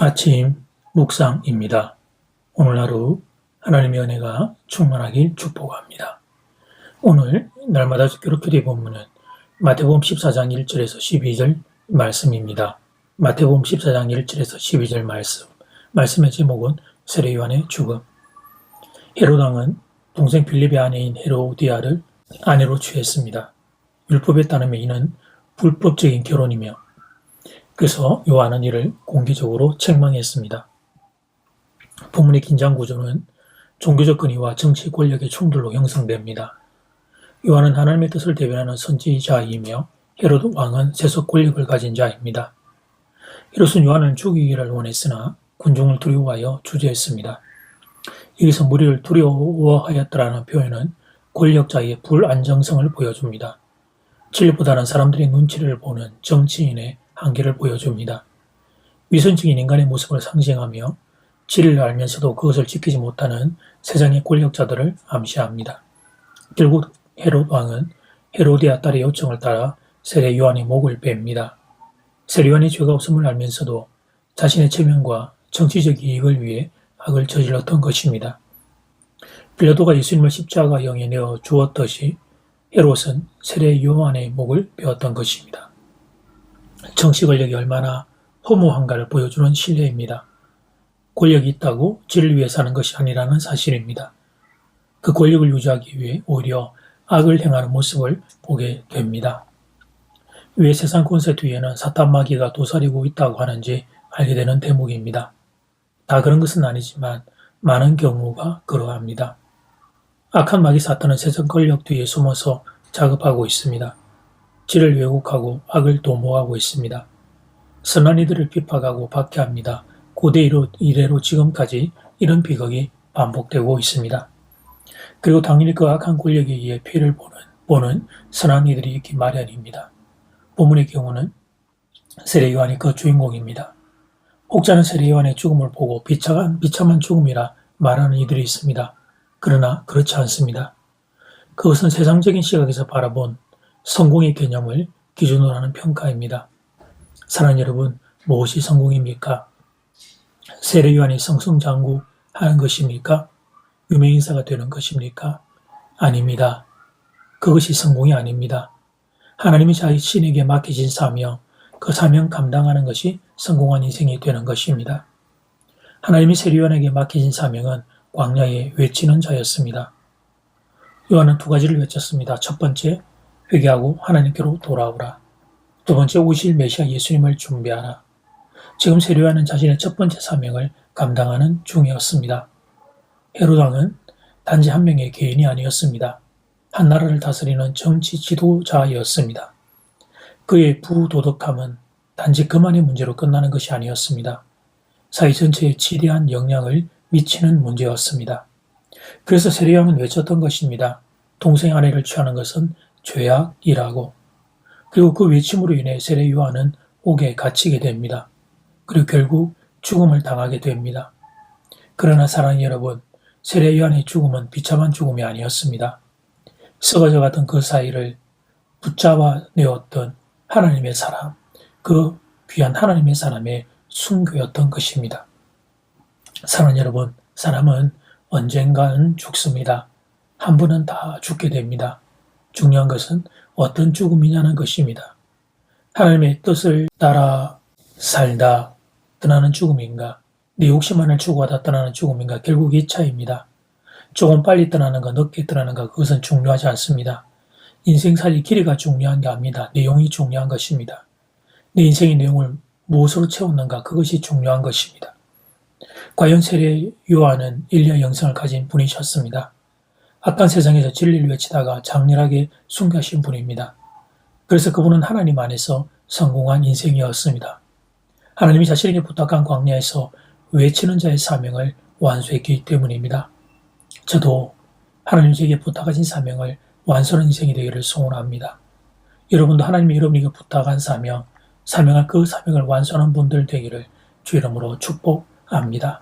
아침 묵상입니다. 오늘 하루 하나님의 은혜가 충만하길 축복합니다. 오늘 날마다 기록교리 본문은 마태복음 14장 1절에서 12절 말씀입니다. 마태복음 14장 1절에서 12절 말씀의 제목은 세례 요한의 죽음. 헤롯 왕은 동생 빌립의 아내인 헤로디아를 아내로 취했습니다. 율법에 따르면 이는 불법적인 결혼이며 그래서 요한은 이를 공개적으로 책망했습니다. 본문의 긴장 구조는 종교적 권위와 정치 권력의 충돌로 형성됩니다. 요한은 하나님의 뜻을 대변하는 선지자이며 헤롯 왕은 세속 권력을 가진 자입니다. 헤롯은 요한을 죽이기를 원했으나 군중을 두려워하여 주저했습니다. 여기서 무리를 두려워하였다라는 표현은 권력자의 불안정성을 보여줍니다. 진리보다는 사람들의 눈치를 보는 정치인의 한계를 보여줍니다. 위선적인 인간의 모습을 상징하며 진리를 알면서도 그것을 지키지 못하는 세상의 권력자들을 암시합니다. 결국 헤롯 왕은 헤로디아 딸의 요청을 따라 세례 요한의 목을 뺍니다. 세례 요한이 죄가 없음을 알면서도 자신의 체면과 정치적 이익을 위해 악을 저질렀던 것입니다. 빌라도가 예수님을 십자가형에 내어 주었듯이 헤롯은 세례 요한의 목을 베었던 것입니다. 정치 권력이 얼마나 허무한가를 보여주는 신뢰입니다. 권력이 있다고 진리를 위해 사는 것이 아니라는 사실입니다. 그 권력을 유지하기 위해 오히려 악을 행하는 모습을 보게 됩니다. 왜 세상 권세 뒤에는 사탄 마귀가 도사리고 있다고 하는지 알게 되는 대목입니다. 다 그런 것은 아니지만 많은 경우가 그러합니다. 악한 마귀 사탄은 세상 권력 뒤에 숨어서 작업하고 있습니다. 진리를 왜곡하고 악을 도모하고 있습니다. 선한 이들을 핍박하고 박해합니다. 고대 이래로 지금까지 이런 비극이 반복되고 있습니다. 그리고 당연히 그 악한 권력에 의해 피해를 보는 선한 이들이 있기 마련입니다. 본문의 경우는 세례 요한이 그 주인공입니다. 혹자는 세례 요한의 죽음을 보고 비참한 죽음이라 말하는 이들이 있습니다. 그러나 그렇지 않습니다. 그것은 세상적인 시각에서 바라본 성공의 개념을 기준으로 하는 평가입니다. 사랑하는 여러분, 무엇이 성공입니까? 세례 요한이 성승장구하는 것입니까? 유명인사가 되는 것입니까? 아닙니다. 그것이 성공이 아닙니다. 하나님이 자신에게 맡기신 사명, 그 사명 감당하는 것이 성공한 인생이 되는 것입니다. 하나님이 세례 요한에게 맡기신 사명은 광야에 외치는 자였습니다. 요한은 두 가지를 외쳤습니다. 첫 번째, 회개하고 하나님께로 돌아오라. 두 번째, 오실 메시아 예수님을 준비하라. 지금 세례 요한은 자신의 첫 번째 사명을 감당하는 중이었습니다. 헤롯 왕은 단지 한 명의 개인이 아니었습니다. 한 나라를 다스리는 정치 지도자였습니다. 그의 부도덕함은 단지 그만의 문제로 끝나는 것이 아니었습니다. 사회 전체에 지대한 영향을 미치는 문제였습니다. 그래서 세례 요한은 외쳤던 것입니다. 동생 아내를 취하는 것은 죄악이라고. 그리고 그 외침으로 인해 세례 요한은 옥에 갇히게 됩니다. 그리고 결국 죽음을 당하게 됩니다. 그러나 사랑하는 여러분, 세례 요한의 죽음은 비참한 죽음이 아니었습니다. 썩어져 가던 그 사이를 붙잡아 내었던 하나님의 사람, 그 귀한 하나님의 사람의 순교였던 것입니다. 사랑하는 여러분, 사람은 언젠가는 죽습니다. 한 번은 다 죽게 됩니다. 중요한 것은 어떤 죽음이냐는 것입니다. 하나님의 뜻을 따라 살다 떠나는 죽음인가, 내 욕심만을 추구하다 떠나는 죽음인가, 결국 이 차이입니다. 조금 빨리 떠나는가 늦게 떠나는가 그것은 중요하지 않습니다. 인생 살이 길이가 중요한 게 아닙니다. 내용이 중요한 것입니다. 내 인생의 내용을 무엇으로 채웠는가 그것이 중요한 것입니다. 과연 세례 요한은 인류의 영성을 가진 분이셨습니다. 악한 세상에서 진리를 외치다가 장렬하게 순교하신 분입니다. 그래서 그분은 하나님 안에서 성공한 인생이었습니다. 하나님이 자신에게 부탁한 광야에서 외치는 자의 사명을 완수했기 때문입니다. 저도 하나님이 제게 부탁하신 사명을 완수하는 인생이 되기를 소원합니다. 여러분도 하나님이 여러분에게 부탁한 사명할 그 사명을 완수하는 분들 되기를 주 이름으로 축복합니다.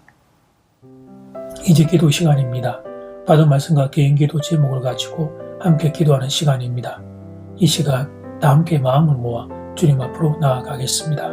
이제 기도 시간입니다. 받은 말씀과 개인 기도 제목을 가지고 함께 기도하는 시간입니다. 이 시간 다 함께 마음을 모아 주님 앞으로 나아가겠습니다.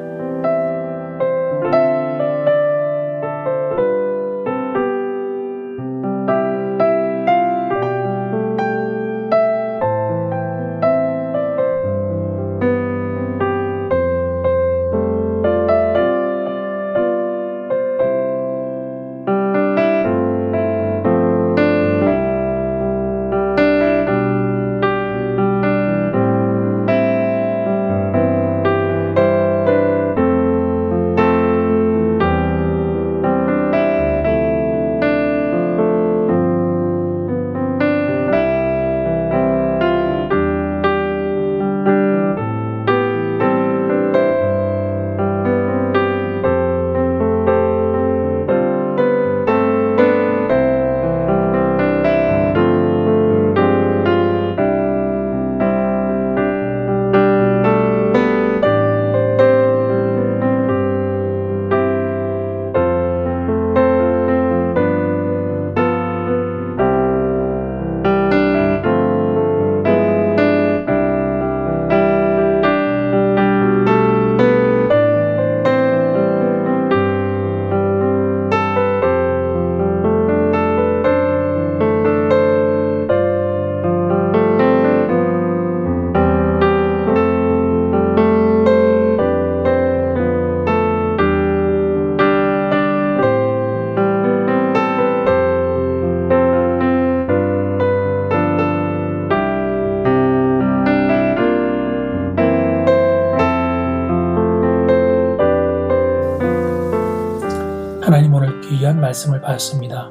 귀한 말씀을 받았습니다.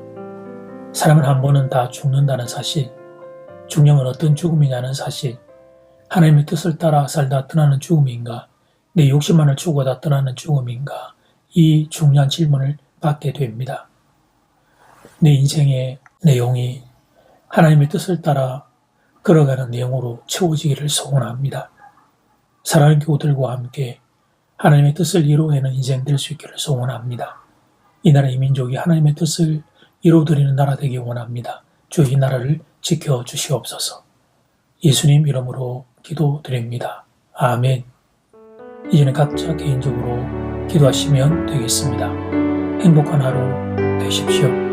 사람은 한 번은 다 죽는다는 사실, 중령은 어떤 죽음이냐는 사실, 하나님의 뜻을 따라 살다 떠나는 죽음인가, 내 욕심만을 추구하다 떠나는 죽음인가, 이 중요한 질문을 받게 됩니다. 내 인생의 내용이 하나님의 뜻을 따라 걸어가는 내용으로 채워지기를 소원합니다. 사랑하는 교우들과 함께 하나님의 뜻을 이루어내는 인생 될 수 있기를 소원합니다. 이 나라 이 민족이 하나님의 뜻을 이루어드리는 나라 되기 원합니다. 주 이 나라를 지켜주시옵소서. 예수님 이름으로 기도드립니다. 아멘. 이제는 각자 개인적으로 기도하시면 되겠습니다. 행복한 하루 되십시오.